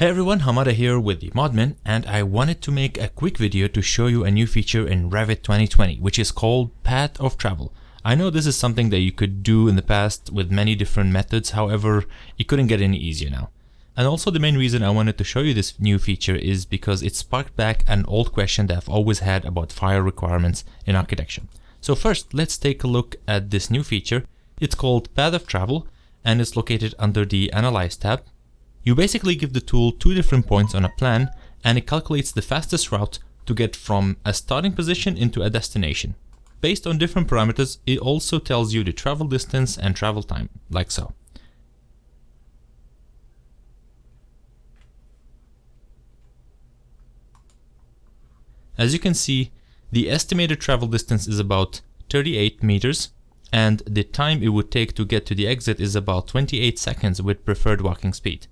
Hey everyone, Hamada here with Themodmin, and I wanted to make a quick video to show you a new feature in Revit 2020, which is called Path of Travel. I know this is something that you could do in the past with many different methods, however, it couldn't get any easier now. And also the main reason I wanted to show you this new feature is because it sparked back an old question that I've always had about fire requirements in architecture. So first, let's take a look at this new feature. It's called Path of Travel, and it's located under the Analyze tab. You basically give the tool two different points on a plan, and it calculates the fastest route to get from a starting position into a destination. Based on different parameters, it also tells you the travel distance and travel time, like so. As you can see, the estimated travel distance is about 38 meters, and the time it would take to get to the exit is about 28 seconds with preferred walking speed.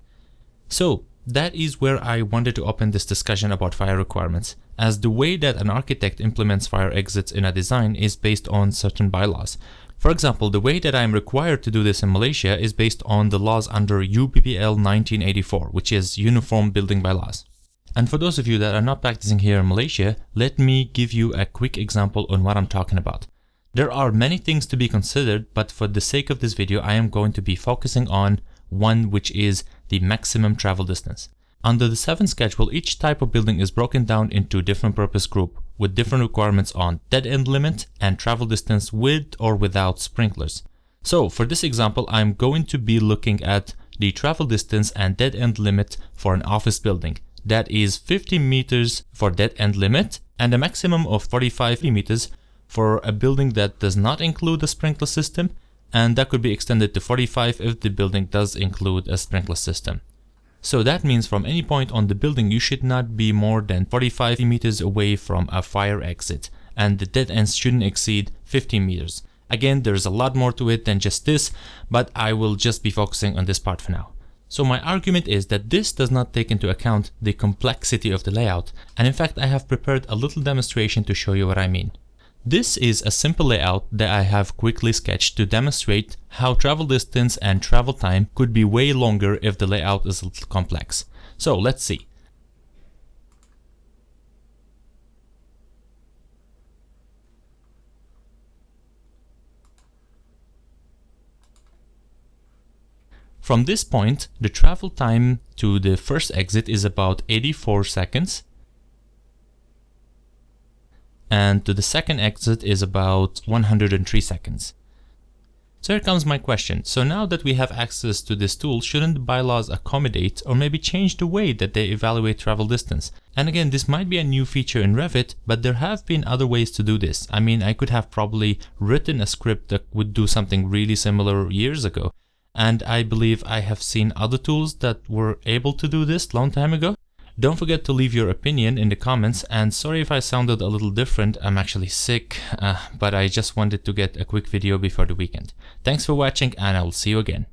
So that is where I wanted to open this discussion about fire requirements, as the way that an architect implements fire exits in a design is based on certain bylaws. For example, the way that I am required to do this in Malaysia is based on the laws under UBBL 1984, which is Uniform Building Bylaws. And for those of you that are not practicing here in Malaysia, let me give you a quick example on what I'm talking about. There are many things to be considered, but for the sake of this video, I am going to be focusing on one, which is the maximum travel distance. Under the 7 schedule, each type of building is broken down into a different purpose group with different requirements on dead end limit and travel distance with or without sprinklers. So for this example, I'm going to be looking at the travel distance and dead end limit for an office building. That is 50 meters for dead end limit and a maximum of 45 meters for a building that does not include a sprinkler system, and that could be extended to 45 if the building does include a sprinkler system. So that means from any point on the building you should not be more than 45 meters away from a fire exit, and the dead ends shouldn't exceed 15 meters. Again, there's a lot more to it than just this, but I will just be focusing on this part for now. So my argument is that this does not take into account the complexity of the layout, and in fact I have prepared a little demonstration to show you what I mean. This is a simple layout that I have quickly sketched to demonstrate how travel distance and travel time could be way longer if the layout is a little complex. So let's see. From this point, the travel time to the first exit is about 84 seconds. And to the second exit is about 103 seconds. So here comes my question. So now that we have access to this tool, shouldn't the bylaws accommodate or maybe change the way that they evaluate travel distance? And again, this might be a new feature in Revit, but there have been other ways to do this. I mean, I could have probably written a script that would do something really similar years ago. And I believe I have seen other tools that were able to do this long time ago. Don't forget to leave your opinion in the comments, and sorry if I sounded a little different. I'm actually sick, but I just wanted to get a quick video before the weekend. Thanks for watching, and I will see you again.